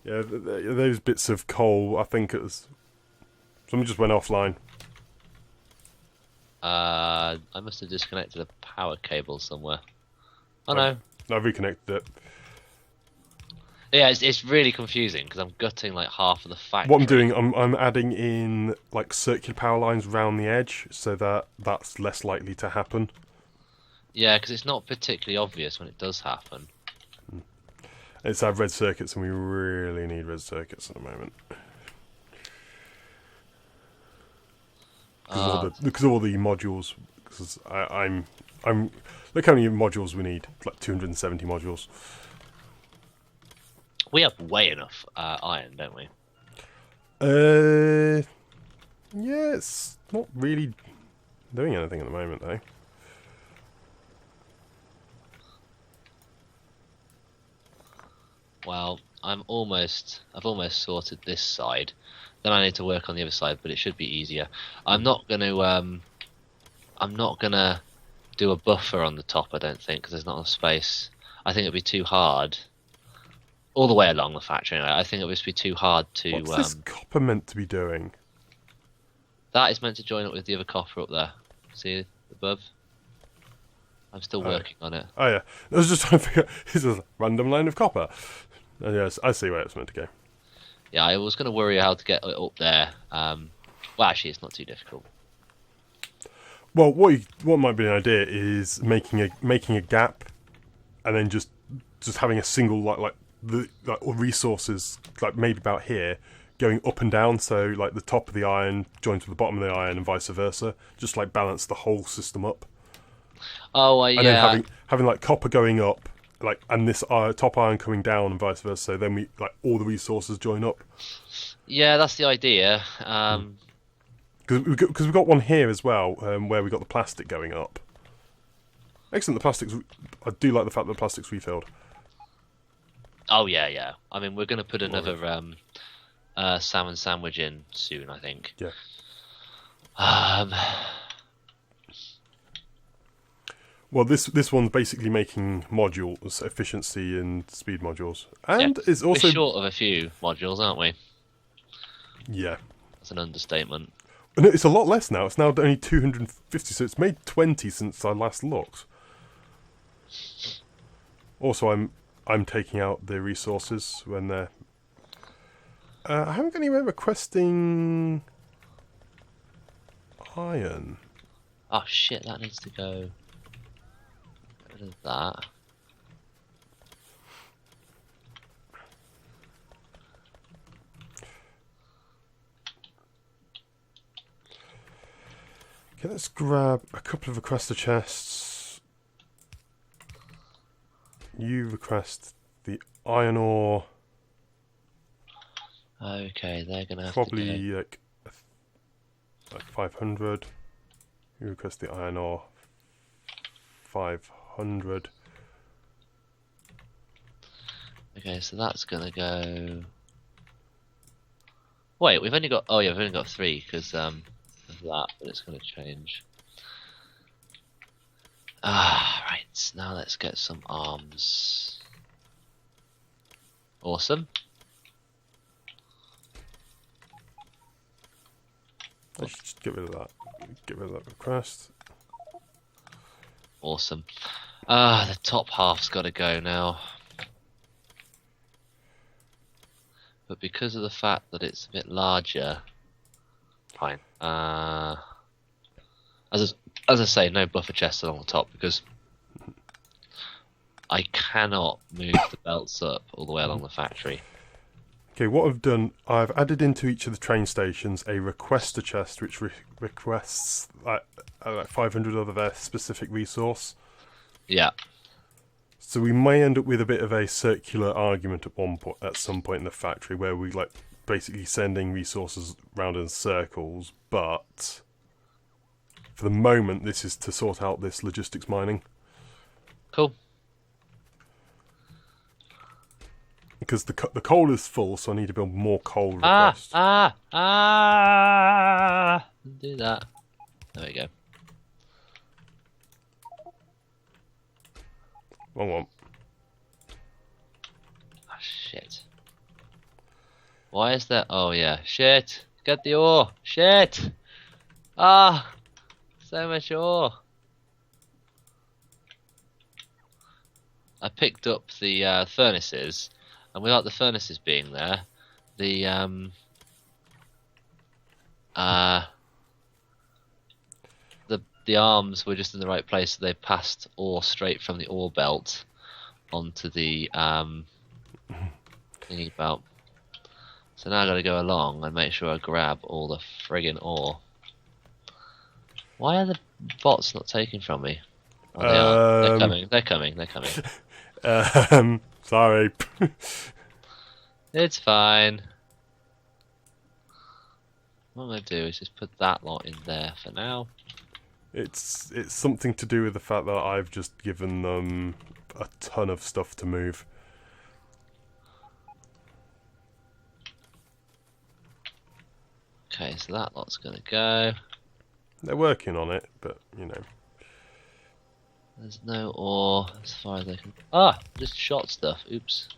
Yeah, those bits of coal, I think it was... Someone just went offline. I must have disconnected a power cable somewhere. Oh I've, no. I've reconnected it. Yeah, it's really confusing because I'm gutting like half of the What I'm factory. doing, I'm adding in like circular power lines round the edge, so that that's less likely to happen. Yeah, because it's not particularly obvious when it does happen. It's our red circuits, and we really need red circuits at the moment Ah, because of all the modules. Because I'm look how many modules we need. It's like 270 modules. we have way enough iron, don't we? Yeah, it's not really doing anything at the moment though. Well, I've almost sorted this side. Then I need to work on the other side, but it should be easier. I'm not gonna do a buffer on the top. I don't think because there's not enough space. I think it'd be too hard all the way along the factory. Anyway. I think it would just be too hard to. What's this copper meant to be doing? That is meant to join up with the other copper up there. See above? I'm still working on it. Oh yeah, I was just trying to figure out, is this a random line of copper? And yes, I see where it's meant to go. Yeah, I was going to worry how to get it up there. Well, actually, it's not too difficult. Well, what might be an idea is making a gap, and then just having a single like resources like maybe about here going up and down. So like the top of the iron joins with the bottom of the iron, and vice versa. Just like balance the whole system up. Oh, And yeah. then having like copper going up, like and this top iron coming down, and vice versa. So then we like all the resources join up. Yeah, that's the idea. Because we've got one here as well, where we got the plastic going up. Excellent, the plastics. I do like the fact that the plastic's refilled. Oh, yeah, yeah. I mean, we're going to put another salmon sandwich in soon, I think. Yeah. Um, Well, this one's basically making modules, efficiency and speed modules, and yeah. is also We're short of a few modules, aren't we? yeah. That's an understatement. And it's a lot less now. It's now only 250, so it's made 20 since I last looked. Also, I'm taking out the resources when they're. I haven't got anywhere requesting iron. Oh, shit, that needs to go. Get rid of that. Okay, let's grab a couple of requester chests. You request the iron ore. Okay, they're going to have Probably to go. like 500. You request the iron ore. 500. Okay, so that's going to go. Wait, we've only got. Oh, yeah, we've only got 3 because of that, but it's going to change. Right. Now let's get some arms. Awesome. Let's just get rid of that. Get rid of that request. Awesome. The top half's got to go now. But because of the fact that it's a bit larger, fine. As I say, no buffer chests along the top because I cannot move the belts up all the way along the factory. Okay, what I've done, I've added into each of the train stations a requester chest which requests like 500 of their specific resource. Yeah. So we may end up with a bit of a circular argument at some point in the factory where we like basically sending resources round in circles, but for the moment this is to sort out this logistics mining. Cool. Because the coal is full, so I need to build more coal requests. Do that. There we go. Wrong one. Ah, shit. Why is there? Oh yeah, shit! Get the ore. Shit! Ah, so much ore. I picked up the furnaces, and without the furnaces being there, the uh the arms were just in the right place, so they passed ore straight from the ore belt onto the thingy belt. So now I gotta go along and make sure I grab all the friggin' ore. Why are the bots not taking from me? Oh, they are. They're coming. They're coming. They're coming. Sorry. It's fine. What I'm gonna do is just put that lot in there for now. It's something to do with the fact that I've just given them a ton of stuff to move. Okay, so that lot's gonna go. They're working on it, but you know. There's no ore as far as I can. Ah, just shot stuff. Oops.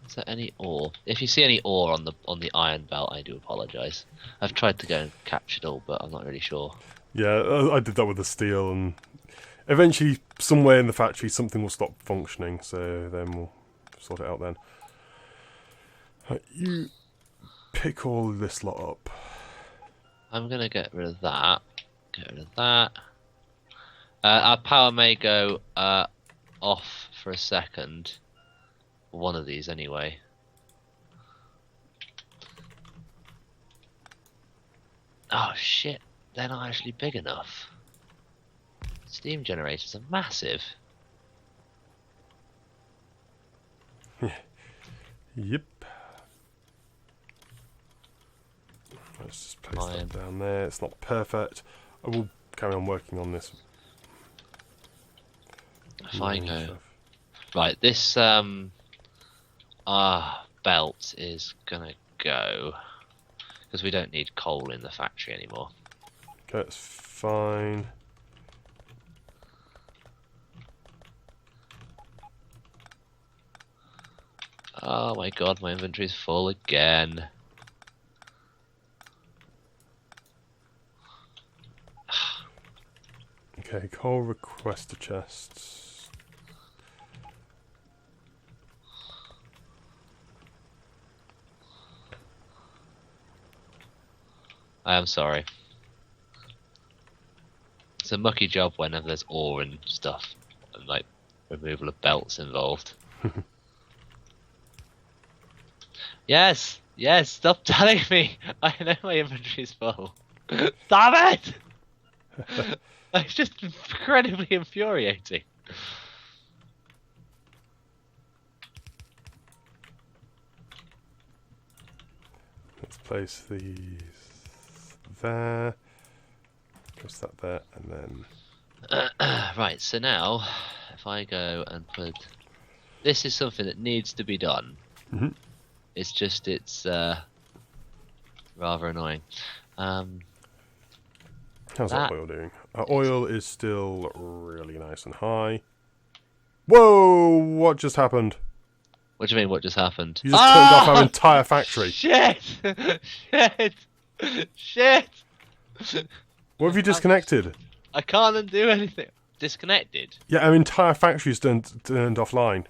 Is there any ore? If you see any ore on the iron belt, I do apologise. I've tried to go and capture it all, but I'm not really sure. Yeah, I did that with the steel, and eventually, somewhere in the factory, something will stop functioning. So then we'll sort it out then. Right, you pick all of this lot up. I'm gonna get rid of that. Get rid of that. Our power may go off for a second. One of these, anyway. Oh shit! They're not actually big enough. Steam generators are massive. Yep. Let's just place that down there. It's not perfect. I will carry on working on this. If I go right, this belt is gonna go because we don't need coal in the factory anymore. Okay, that's fine. Oh my god, my inventory's full again. Okay, coal requester chests. I am sorry. It's a mucky job whenever there's ore and stuff, and like removal of belts involved. Yes, yes, stop telling me. I know my inventory's full. Damn it! It's just incredibly infuriating. Let's place these there. Place that there, and then. Right, so now, if I go and put... This is something that needs to be done. Mm-hmm. It's just, it's rather annoying. How's that oil doing? Our oil is still really nice and high. Whoa! What just happened? What do you mean, what just happened? You just turned off our entire factory. Shit! Shit! Shit! What have you disconnected? I can't undo anything. Disconnected? Yeah, our entire factory's turned offline.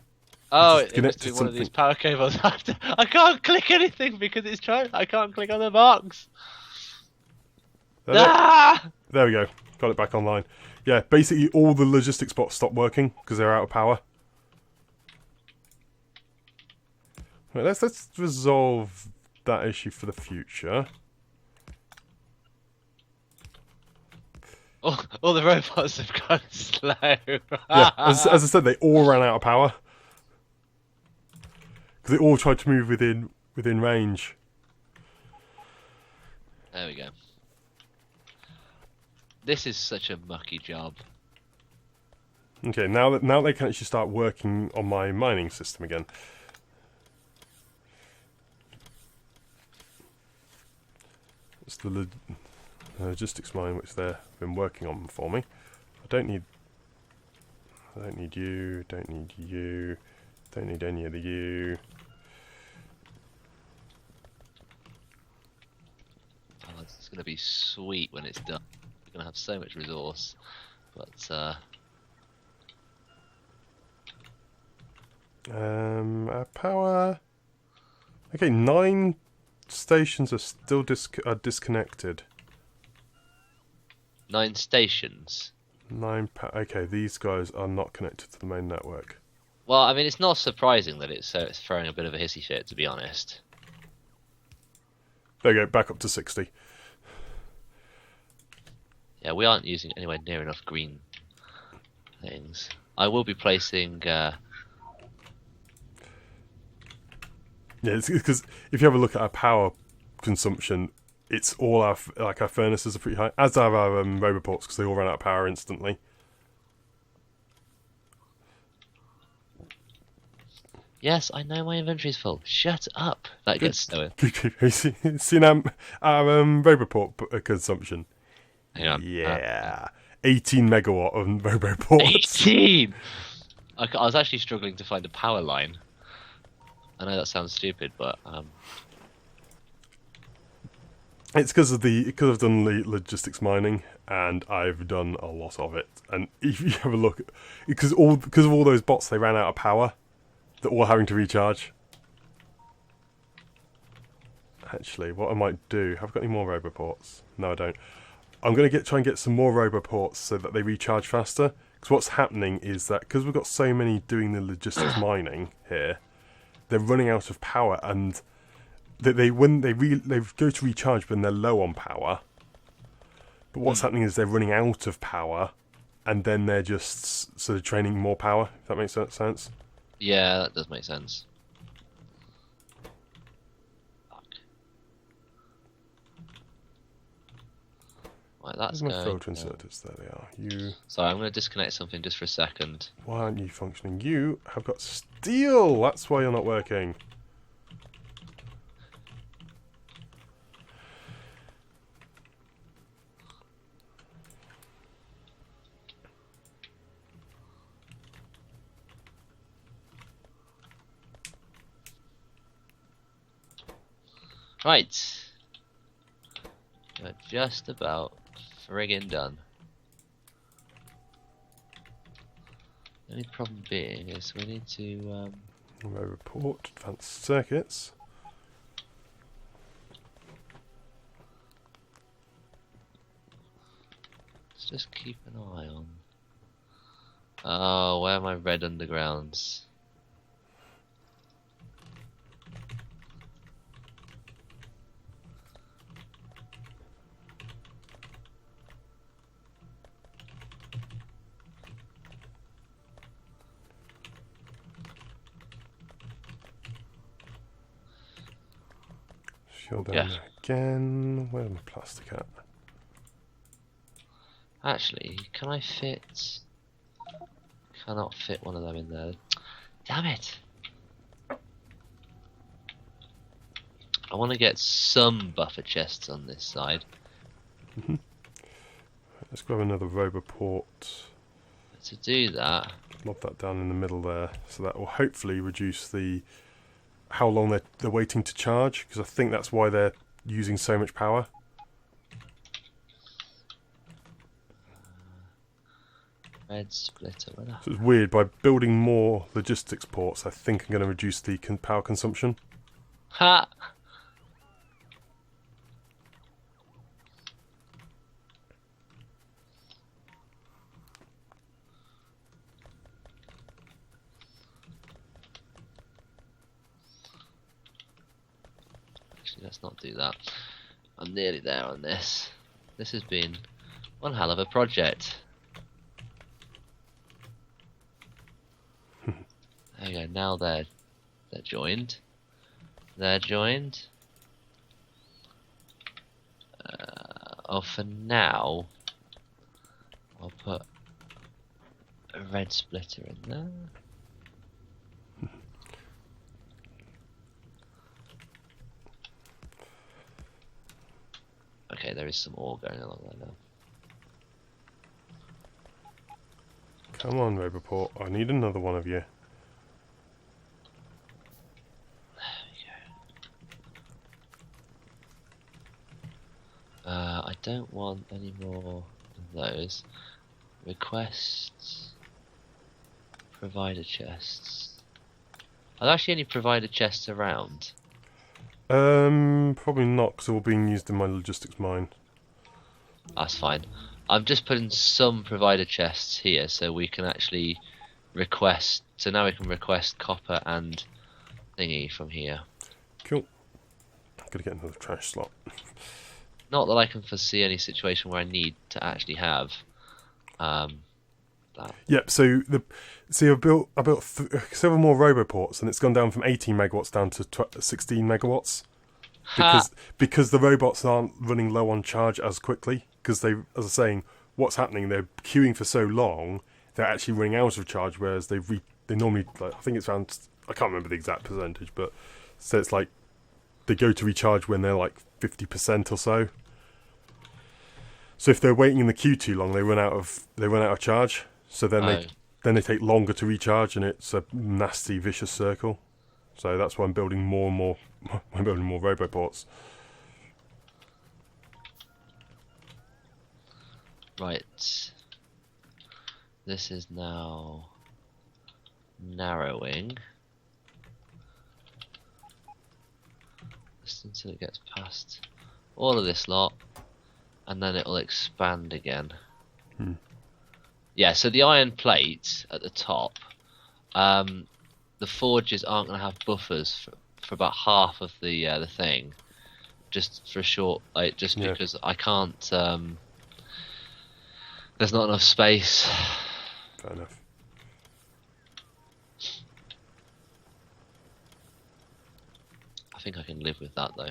Oh, it must be one of these power cables. I can't click anything because it's trying. I can't click on the box. There we go. Got it back online. Yeah, basically all the logistics bots stopped working because they're out of power. Right, let's resolve that issue for the future. All the robots have gone slow. Yeah, as I said, they all ran out of power. Because they all tried to move within range. There we go. This is such a mucky job. Okay, now they can actually start working on my mining system again. It's the logistics mine which they've been working on for me. I don't need you. Don't need you. Don't need any of the you. Oh, it's going to be sweet when it's done. You're going to have so much resource. But, our power. Okay, 9 stations are still disconnected. 9 stations. 9 okay, these guys are not connected to the main network. Well, I mean, it's not surprising that it's throwing a bit of a hissy fit, to be honest. There you go, back up to 60. Yeah, we aren't using anywhere near enough green things. I will be placing... Yeah, it's because if you have a look at our power consumption, it's all our our furnaces are pretty high, as are our roboports, because they all run out of power instantly. Yes, I know my inventory's full. Shut up. That gets slower. Seen our roboport consumption? Hang on. Yeah. 18 megawatt of roboports. 18! I was actually struggling to find a power line. I know that sounds stupid, but it's because I've done logistics mining, and I've done a lot of it. And if you have a look, because of all those bots, they ran out of power. They're all having to recharge. Actually, what I might do, have I got any more roboports? No, I don't. I'm going to try and get some more roboports so that they recharge faster. Because what's happening is that, because we've got so many doing the logistics mining here, they're running out of power, and they go to recharge when they're low on power. But what's happening is they're running out of power, and then they're just sort of draining more power. If that makes sense. yeah, that does make sense. Fuck. Right, that's Where's my going. filter inserters? There they are. You. Sorry, I'm going to disconnect something just for a second. Why aren't you functioning? You have got steel. That's why you're not working. Right. We're just about friggin' done. The only problem being is we need to Report advanced circuits. let's just keep an eye on. Oh, where are my red undergrounds? Shut down there again. Where's my plastic at? Actually, can I fit? Cannot fit one of them in there. Damn it! I want to get some buffer chests on this side. Let's grab another roboport. To do that, Lob that down in the middle there, so that will hopefully reduce the how long they're waiting to charge, because I think that's why they're using so much power. red splitter. Where the So it's weird, by building more logistics ports, I think I'm going to reduce the power consumption. ha! Actually, let's not do that. I'm nearly there on this. This has been one hell of a project. There you go. Now they're joined. They're joined. Oh, for now, I'll put a red splitter in there. Okay, there is some ore going along there now. Come on, Roboport, I need another one of you. I don't want any more of those. Requests. Provider chests. Are there actually any provider chests around? Probably not, because they're all being used in my logistics mine. That's fine. I'm just putting some provider chests here so we can actually request. So now we can request copper and thingy from here. Cool. Gotta get another trash slot. Not that I can foresee any situation where I need to actually have that. Yep. So I built several more roboports, and it's gone down from 18 megawatts down to 16 megawatts because the robots aren't running low on charge as quickly. Because they, as I was saying, what's happening? They're queuing for so long, they're actually running out of charge. Whereas they normally, like, I think it's around, I can't remember the exact percentage, but so it's like they go to recharge when they're like 50% or so. So if they're waiting in the queue too long, they run out of charge. So then they take longer to recharge, and it's a nasty, vicious circle. So that's why I'm building more and more. I'm building more roboports. Right. This is now narrowing. Just until it gets past all of this lot, and then it'll expand again. Yeah, so the iron plate at the top, the forges aren't going to have buffers for about half of the thing, just for a short, like, just because I can't. There's not enough space. Fair enough. I think I can live with that though.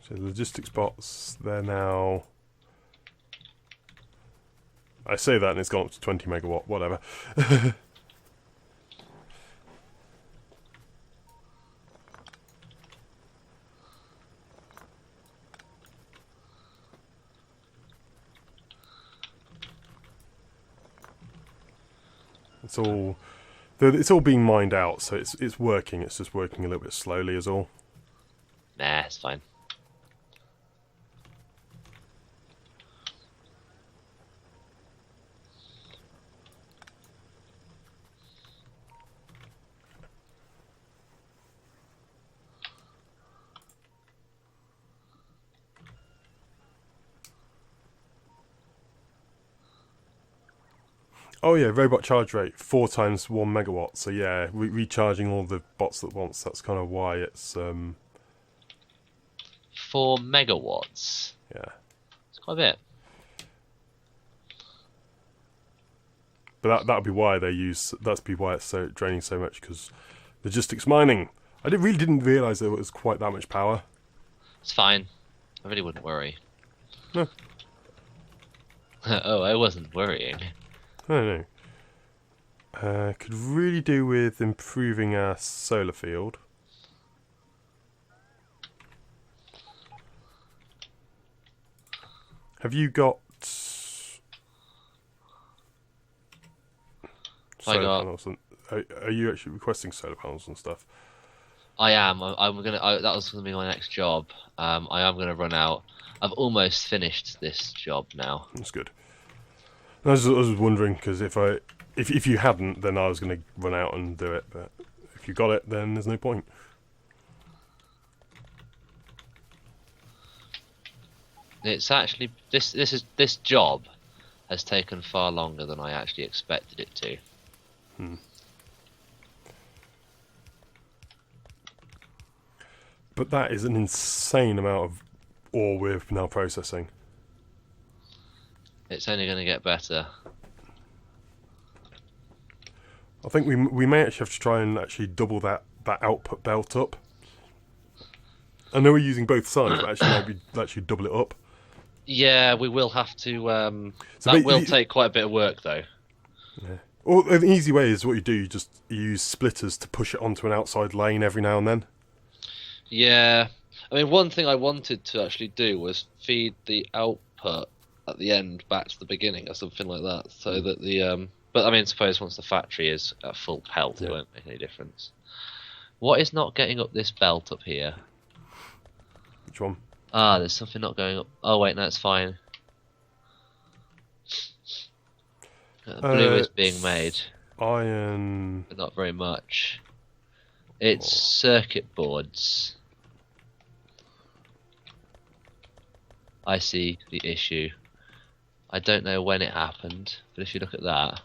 So logistics bots, they're now. I say that and it's gone up to 20 megawatt, whatever. It's all being mined out, so it's working. It's just working a little bit slowly, is all. Nah, it's fine. Oh yeah, robot charge rate 4 times 1 megawatt. So yeah, recharging all the bots at once. That's kind of why it's 4 megawatts. Yeah. It's quite a bit. But that'd be why that'd be why it's so draining so much, because logistics mining. I really didn't realise there was quite that much power. It's fine. I really wouldn't worry. No. Oh, I wasn't worrying. I don't know. Could really do with improving our solar field. Have you got solar panels? Are you actually requesting solar panels and stuff? I am. I'm gonna. That was gonna be my next job. I am gonna run out. I've almost finished this job now. That's good. I was wondering, because if you hadn't, then I was going to run out and do it. But if you got it, then there's no point. It's actually this job has taken far longer than I actually expected it to. But that is an insane amount of ore we're now processing. It's only going to get better. I think we may actually have to try and actually double that output belt up. I know we're using both sides, but actually maybe double it up. Yeah, we will have to. That will take quite a bit of work, though. Yeah. Or an easy way is what you do: you just use splitters to push it onto an outside lane every now and then. Yeah, I mean, one thing I wanted to actually do was feed the output at the end back to the beginning or something like that, so that the but I mean, suppose once the factory is at full pelt, it won't make any difference. What is not getting up this belt up here? Which one? Ah, there's something not going up. Oh wait, no, it's fine. Blue is being made, Iron. but not very much. It's circuit boards. I see the issue. I don't know when it happened, but if you look at that,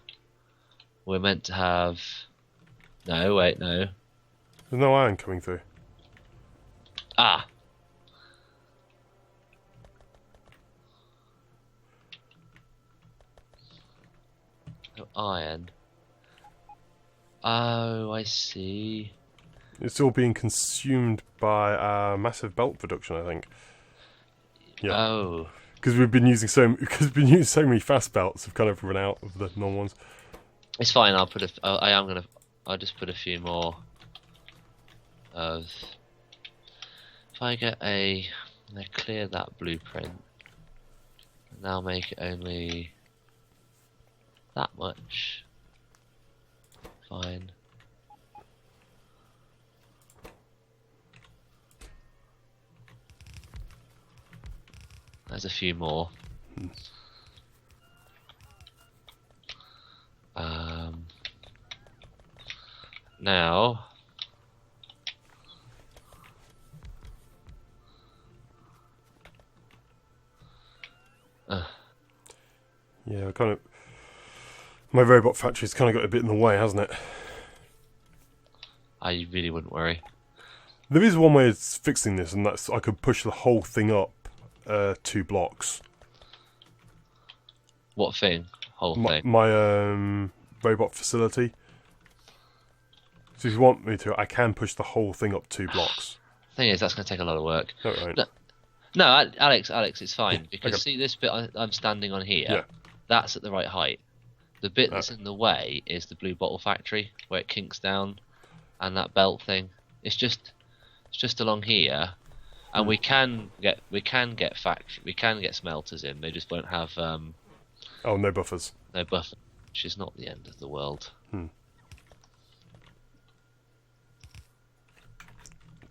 we're meant to have... No, wait, no. There's no iron coming through. Ah! No iron. Oh, I see. It's all being consumed by massive belt production, I think. Yeah. Oh. Because we've been using so many fast belts, we've kind of run out of the normal ones. It's fine. I'll just put a few more of. If I get a, clear that blueprint, and I'll make it only that much. Fine. There's a few more. Now. Yeah, kind of. My robot factory's kind of got a bit in the way, hasn't it? I really wouldn't worry. There is one way of fixing this, and that's I could push the whole thing up 2 blocks. What thing? Whole thing? My robot facility. So if you want me to, I can push the whole thing up 2 blocks. Thing is, that's going to take a lot of work. Oh, right. No, Alex, it's fine. Yeah, because okay. see this bit I'm standing on here? Yeah. That's at the right height. The bit that's in the way is the blue bottle factory, where it kinks down, and that belt thing. It's just along here, and we can get smelters in. They just won't have Oh, no buffers. no buffer, which is not the end of the world.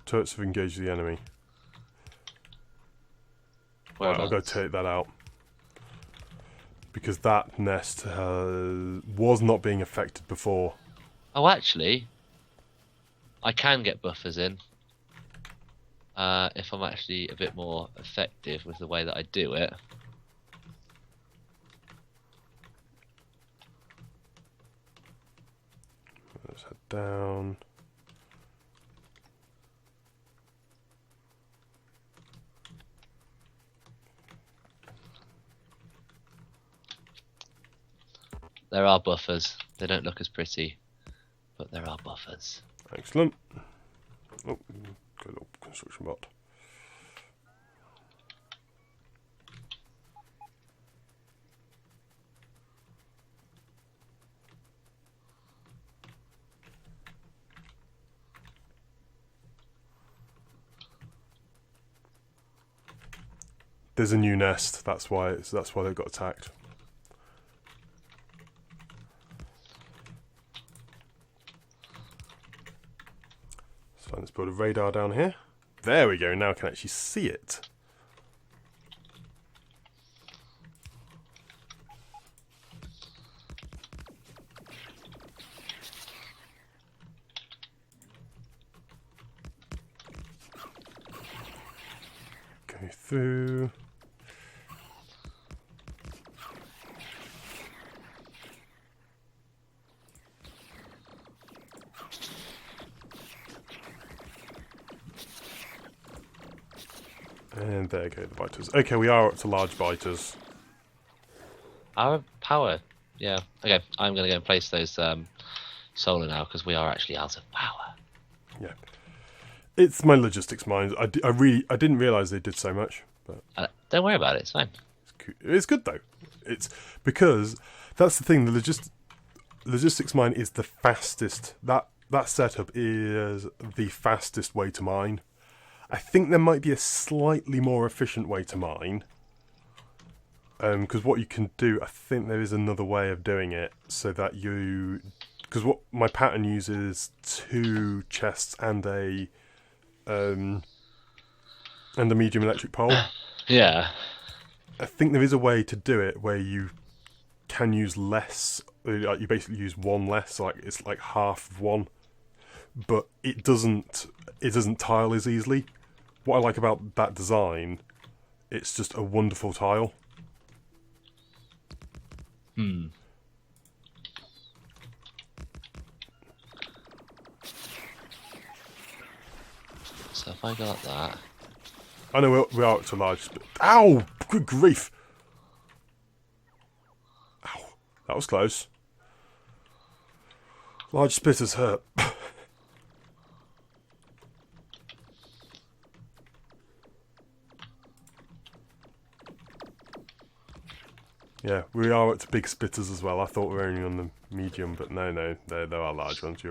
Turrets have engaged the enemy. Right, I'll go take that out. Because that nest was not being affected before. Oh, actually, I can get buffers in if I'm actually a bit more effective with the way that I do it. Let's head down. There are buffers. They don't look as pretty, but there are buffers. Excellent. Oh, good little construction bot. There's a new nest. That's why they got attacked. So let's put a radar down here. There we go. Now I can actually see it. Go through. And there go the biters. Okay, we are up to large biters. Our power. Yeah. Okay, I'm going to go and place those solar now because we are actually out of power. Yeah. It's my logistics mind. I didn't realise they did so much. But Don't worry about it. It's fine. it's good though. It's because that's the thing. The logistics mine is the fastest. That setup is the fastest way to mine. I think there might be a slightly more efficient way to mine. Because what you can do, I think there is another way of doing it so that you because what my pattern uses 2 chests and a medium electric pole. Yeah. I think there is a way to do it where you can use less. Like you basically use 1 less, like it's like half of 1, but it doesn't tile as easily. What I like about that design, it's just a wonderful tile. So if I got that... I know we are up to large... Ow! Good grief! Ow. That was close. Large splitters hurt. Yeah, we are up to big splitters as well. I thought we were only on the medium, but no, there are large ones.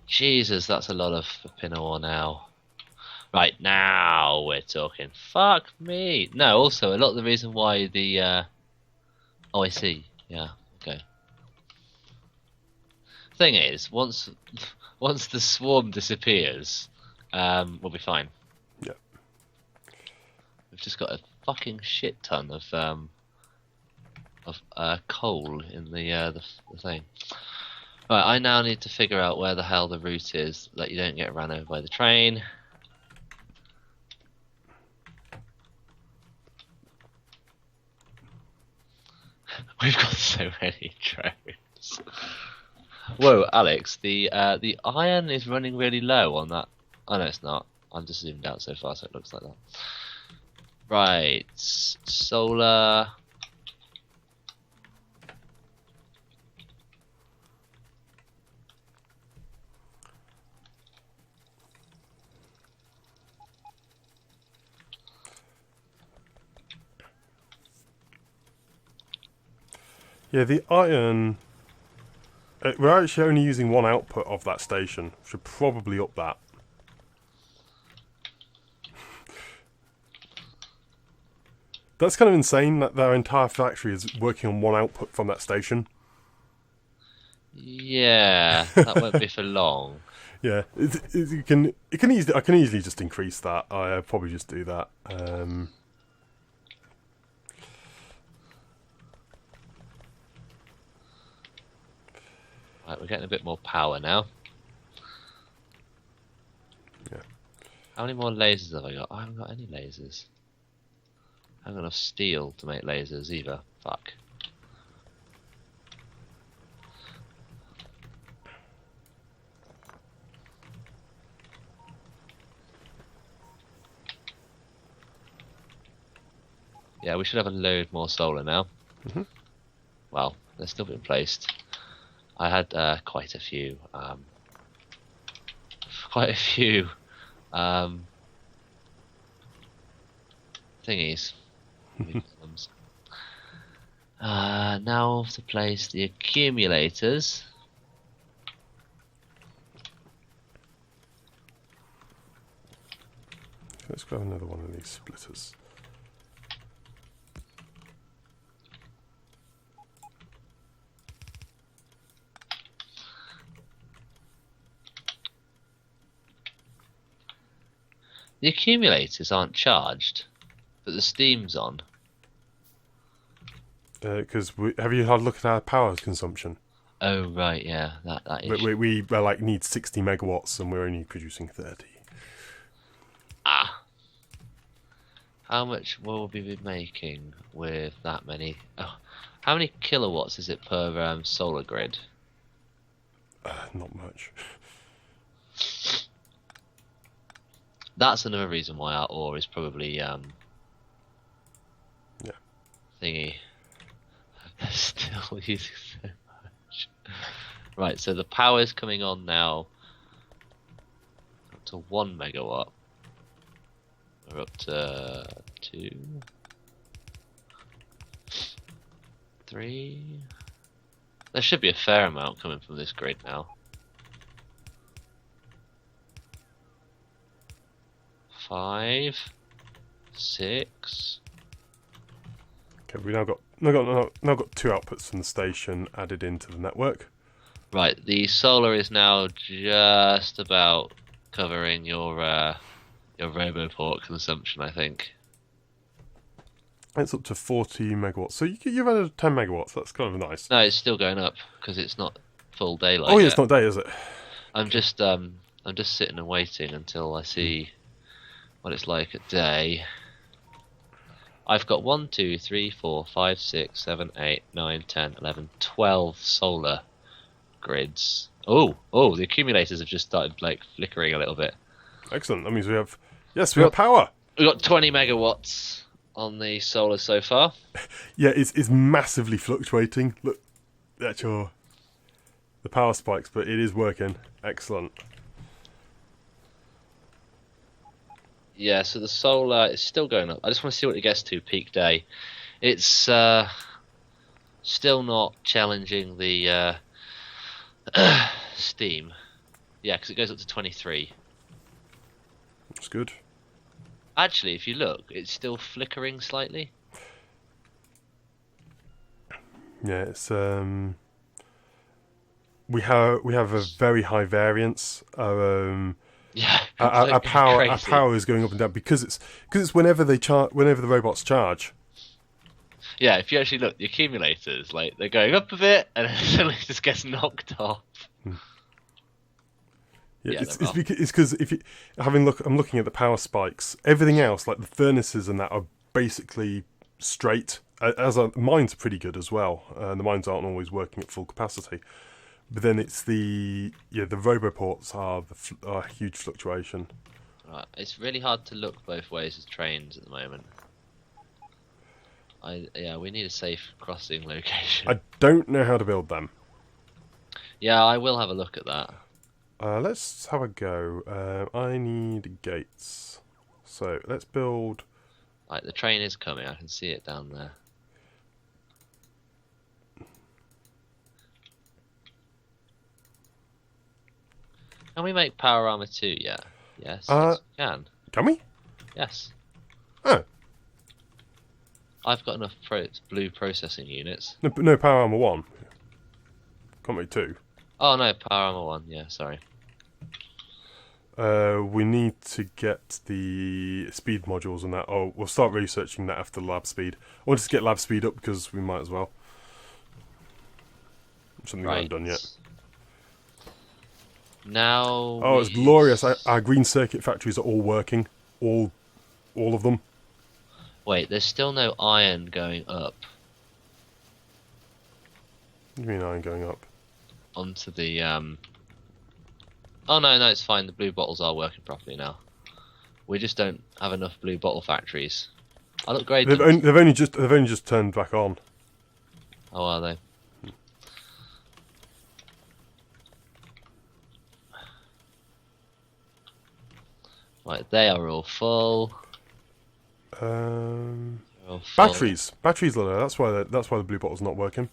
Jesus, that's a lot of pin ore now. Right, now we're talking. Fuck me. No, also, a lot of the reason why the... Oh, I see. Yeah, okay. Thing is, once the swarm disappears, we'll be fine. Yeah. We've just got a fucking shit ton of coal in the thing. Right, I now need to figure out where the hell the route is that you don't get run over by the train. We've got so many trains. Whoa, Alex, the iron is running really low on that. Oh no, it's not. I'm just zoomed out so far, so it looks like that. Right, solar. Yeah, the iron... we're actually only using 1 output of that station. Should probably up that. That's kind of insane that their entire factory is working on 1 output from that station. Yeah, that won't be for long. Yeah, I can easily just increase that. I'll probably just do that. Right, we're getting a bit more power now. Yeah. How many more lasers have I got? I haven't got any lasers. I haven't got enough steel to make lasers either. Fuck. Yeah, we should have a load more solar now. Mm-hmm. Well, they're still being placed. I had quite a few thingies. Now to place the accumulators. Let's grab another one of these splitters. The accumulators aren't charged, but the steam's on. Because have you had a look at our power consumption? Oh right, yeah, that is. We like need 60 megawatts and we're only producing 30. Ah. How much will we be making with that many? Oh, how many kilowatts is it per solar grid? Not much. That's another reason why our ore is probably Yeah. thingy. Still using so much. Right, so the power's coming on now up to 1 megawatt. We're up to 2, 3. There should be a fair amount coming from this grid now. 5, 6. Okay, we now got 2 outputs from the station added into the network. Right, the solar is now just about covering your Roboport consumption, I think. It's up to 40 megawatts. So you've added 10 megawatts. That's kind of nice. No, it's still going up because it's not full daylight. Oh, yeah, yet. it's not day, is it? I'm just sitting and waiting until I see what it's like at day. I've got 1, 2, 3, 4, 5, 6, 7, 8, 9, 10, 11, 12 solar grids. Oh, the accumulators have just started like flickering a little bit. Excellent. That means we have power. We've got 20 megawatts on the solar so far. Yeah, it's massively fluctuating. Look, that's the power spikes, but it is working. Excellent. Yeah, so the solar is still going up. I just want to see what it gets to peak day. It's still not challenging the Steam. Yeah, because it goes up to 23. That's good. Actually, if you look, it's still flickering slightly. Yeah, it's we have a very high variance. Yeah, our power is going up and down because it's whenever the robots charge. Yeah, if you actually look, the accumulators they're going up a bit and then suddenly it just gets knocked off. Yeah, it's because if you I'm looking at the power spikes. Everything else, like the furnaces and that, are basically straight. Mines are pretty good as well. The mines aren't always working at full capacity, but then it's the roboports are a huge fluctuation. Right, it's really hard to look both ways as trains at the moment. We need a safe crossing location. I don't know how to build them. Yeah, I will have a look at that. Let's have a go. I need gates. So let's build... Right, the train is coming. I can see it down there. Can we make power armor 2 yet? Yes, yes, we can. Can we? Yes. Oh. I've got enough blue processing units. No, power armor 1. Can't make 2. Oh no, power armor 1. Yeah, sorry. We need to get the speed modules and that. Oh, we'll start researching that after lab speed. I want to get lab speed up because we might as well. Something I haven't done yet. Now. Oh, it's glorious! Our green circuit factories are all working, all of them. Wait, there's still no iron going up. What do you mean iron going up? Onto the Oh no, it's fine. The blue bottles are working properly now. We just don't have enough blue bottle factories. I'll upgrade them. They've only just turned back on. Oh, are they? Right, they are all full. Batteries are there. That's why the blue bottle's not working.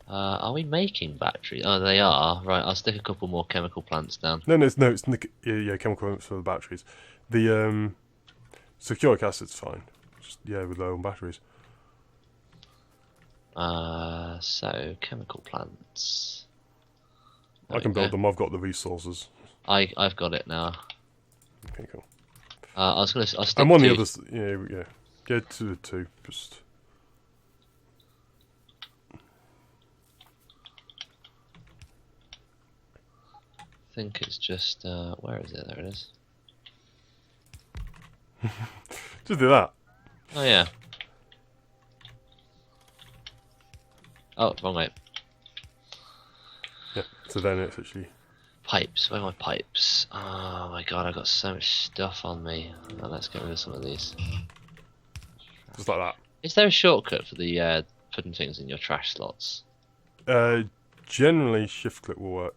Are we making batteries? Oh, they are. Right, I'll stick a couple more chemical plants down. No, it's chemical plants for the batteries. The sulfuric acid's fine. Just with low on batteries. So chemical plants. I can build them. I've got the resources. I've got it now. Okay, cool. I'll stick. I'm on the others. Yeah. Get to the 2. Just. I think it's just where is it? There it is. Just do that. Oh yeah. Oh, wrong way. Yeah. So then it's actually pipes. Where are my pipes? Oh my god, I've got so much stuff on me. Oh, let's get rid of some of these. Just like that. Is there a shortcut for the putting things in your trash slots? Generally, shift click will work.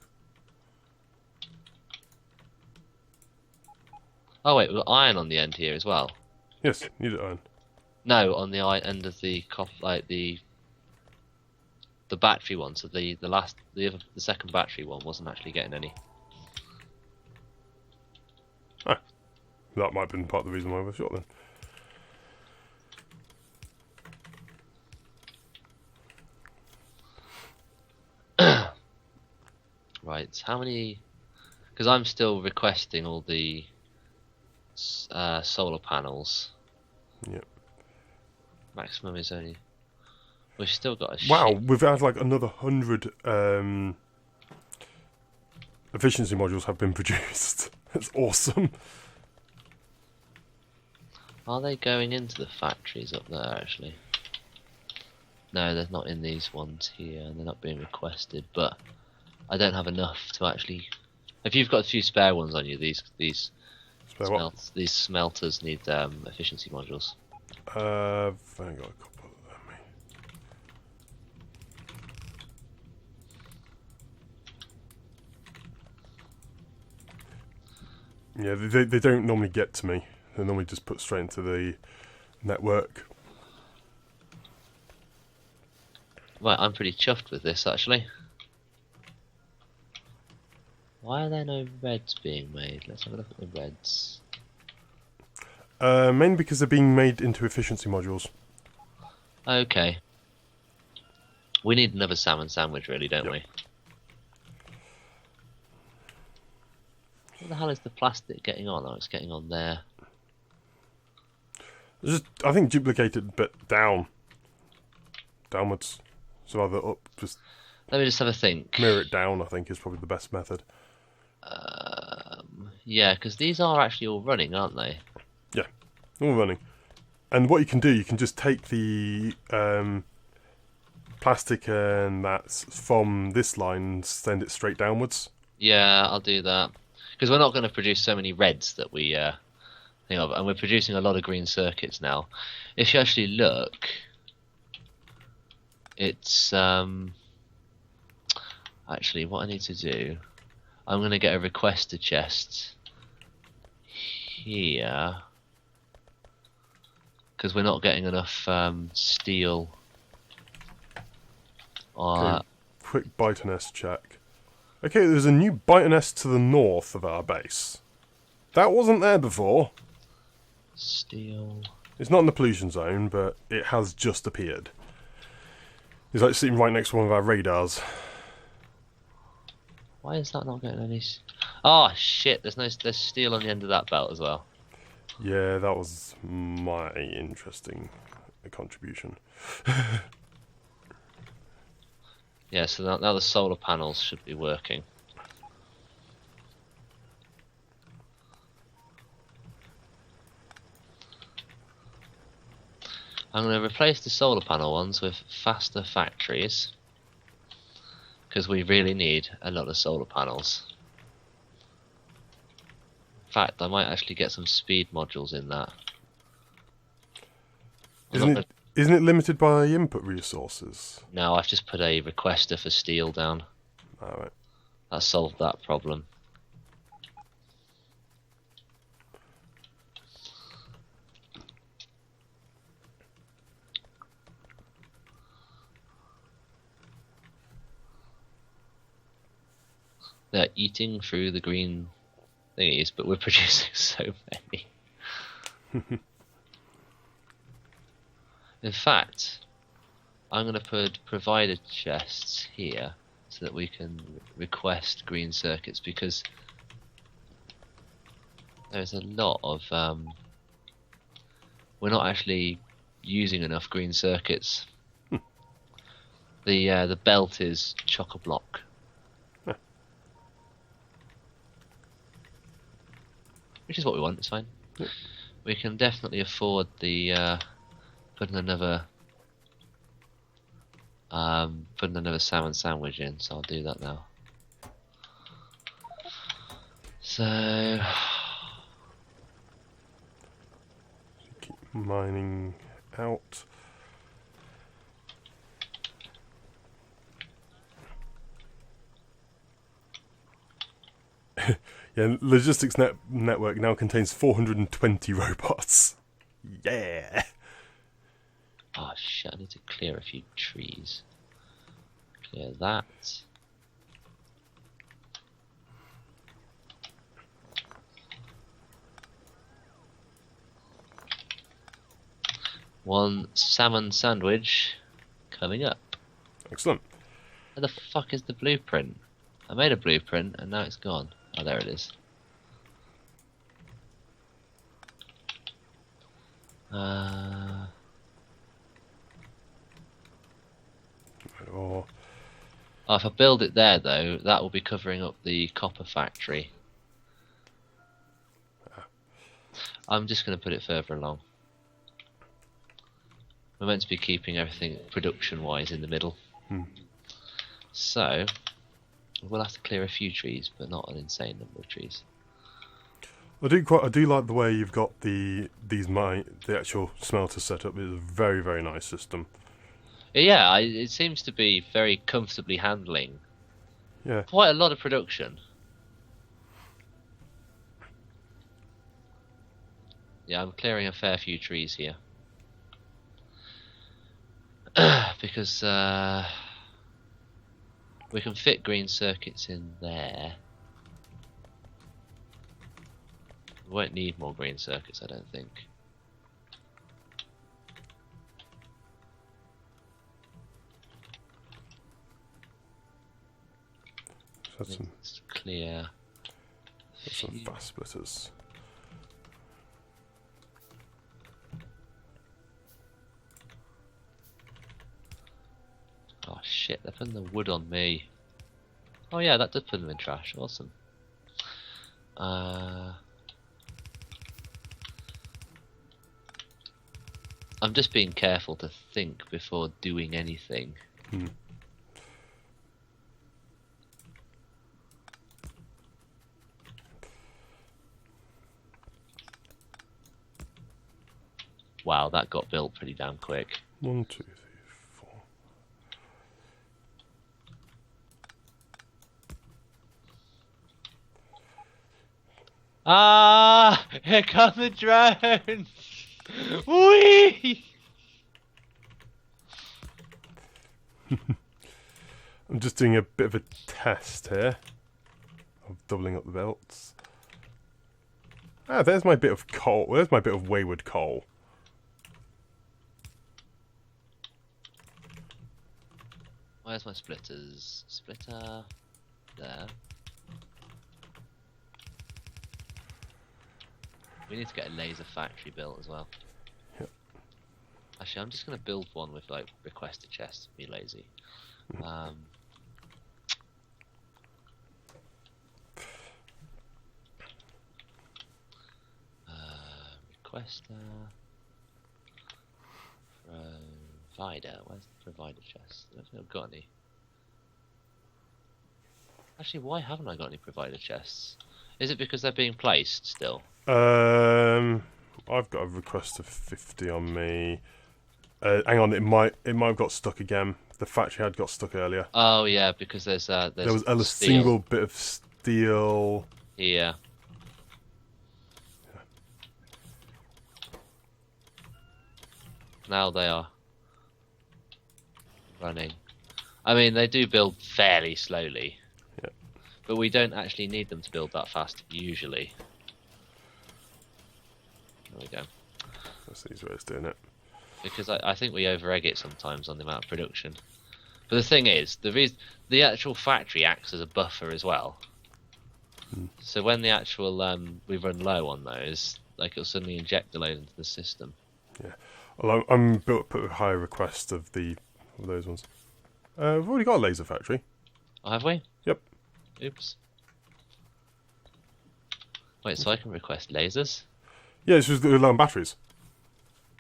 Oh wait, we've got iron on the end here as well. Yes, need it iron. No, on the end of the the battery one. So the second battery one wasn't actually getting any. Ah, that might have been part of the reason why I was short then. Right, how many... Because I'm still requesting all the solar panels. Yep. Maximum is only... We've still got a Wow, shit. we've had like another 100 efficiency modules have been produced. That's awesome. Are they going into the factories up there, actually? No, they're not in these ones here, and they're not being requested, but I don't have enough to actually... If you've got a few spare ones on you, these Spare what? these smelters need efficiency modules. I've only got a couple of them. Yeah, they don't normally get to me. They're normally just put straight into the network. Right, I'm pretty chuffed with this, actually. Why are there no reds being made? Let's have a look at the reds. Mainly because they're being made into efficiency modules. Okay. We need another salmon sandwich, really, don't Yep. we? What the hell is the plastic getting on? Oh, it's getting on there. Just, I think duplicate it, but downwards. So either up, just Let me just have a think. mirror it down. I think is probably the best method. Yeah, because these are actually all running, aren't they? Yeah, all running. And what you can do, you can just take the plastic and that's from this line and send it straight downwards. Yeah, I'll do that. Because we're not going to produce so many reds that we think of, and we're producing a lot of green circuits now. If you actually look, it's actually what I need to do. I'm going to get a requester chest here because we're not getting enough steel. Okay, quick bite nest check. Okay, there's a new bite nest to the north of our base. That wasn't there before. Steel. It's not in the pollution zone, but it has just appeared. It's like sitting right next to one of our radars. Why is that not getting any? Oh shit! There's steel on the end of that belt as well. Yeah, that was my interesting contribution. Yeah, so now the solar panels should be working. I'm going to replace the solar panel ones with faster factories because we really need a lot of solar panels. In fact, I might actually get some speed modules in that. Isn't it limited by input resources? No, I've just put a requester for steel down. Alright. That solved that problem. They're eating through the green thingies, but we're producing so many. In fact, I'm going to put provider chests here so that we can request green circuits because there's a lot of we're not actually using enough green circuits. The belt is chock-a-block. Which is what we want, it's fine. Yep. We can definitely afford the putting another salmon sandwich in, so I'll do that now. So Keep mining out. Yeah, logistics network now contains 420 robots. Yeah. oh shit, I need to clear a few trees. Clear that. One salmon sandwich coming up. Excellent. Where the fuck is the blueprint? I made a blueprint and now it's gone. Oh, there it is. Or Oh, if I build it there though, that will be covering up the copper factory. I'm just going to put it further along. We're meant to be keeping everything production-wise in the middle. So we'll have to clear a few trees, but not an insane number of trees. I do like the way you've got the actual smelter set up. It's a very, very nice system. Yeah, it seems to be very comfortably handling Yeah. quite a lot of production. Yeah, I'm clearing a fair few trees here. Because we can fit green circuits in there. We won't need more green circuits, I don't think. That's some Let's clear. fast splitters. Oh shit, they're putting the wood on me. Oh yeah, that does put them in trash. Awesome. I'm just being careful to think before doing anything. Wow, that got built pretty damn quick. 1, 2, 3, 4. Ah! Here come the drones! Whee! I'm just doing a bit of a test here of doubling up the belts. Ah, there's my bit of coal. There's my bit of wayward coal. Where's my splitters? Splitter there. We need to get a laser factory built as well. Yep. Actually, I'm just going to build one with like request a chest. Be lazy. Requester. Provider. Where's the provider chest? I don't think I've got any. Actually, why haven't I got any provider chests? Is it because they're being placed still? I've got a request of 50 on me. Hang on, it might have got stuck again. The factory had got stuck earlier. Oh yeah, because there was a steel single bit of steel. here. Now they are running. I mean, they do build fairly slowly. Yeah. But we don't actually need them to build that fast usually. There we go. That's the easiest way of doing it. Because I think we over-egg it sometimes on the amount of production. But the thing is, the actual factory acts as a buffer as well. So when the actual we run low on those, like it'll suddenly inject the load into the system. Yeah. Well, I'm built up a high request of those ones. We've already got a laser factory. Oh, have we? Yep. Oops. Wait, so I can request lasers? Yeah, it's just low on batteries.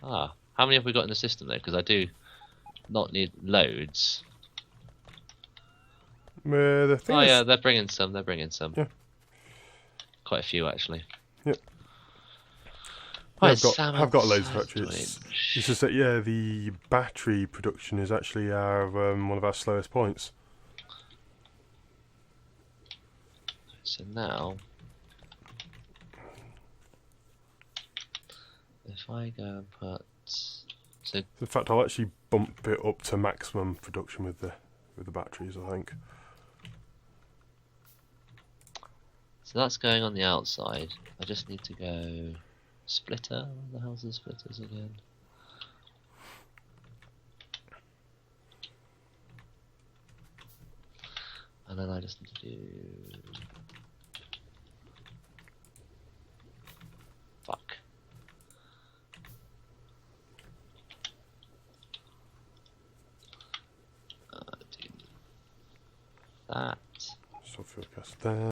Ah, how many have we got in the system though? Because I do not need loads. The thing Oh is, yeah, they're bringing some. They're bringing some. Yeah. Quite a few actually. Yep. Right, Yeah, I've got a laser factory. It's just that the battery production is actually one of our slowest points. So now, if I go and put, so In fact, I'll actually bump it up to maximum production with the batteries, I think. that's going on the outside. I just need to go splitter. Where the hell's the splitters again? And And then I just need to do... Fuck. Do that. So forecast there.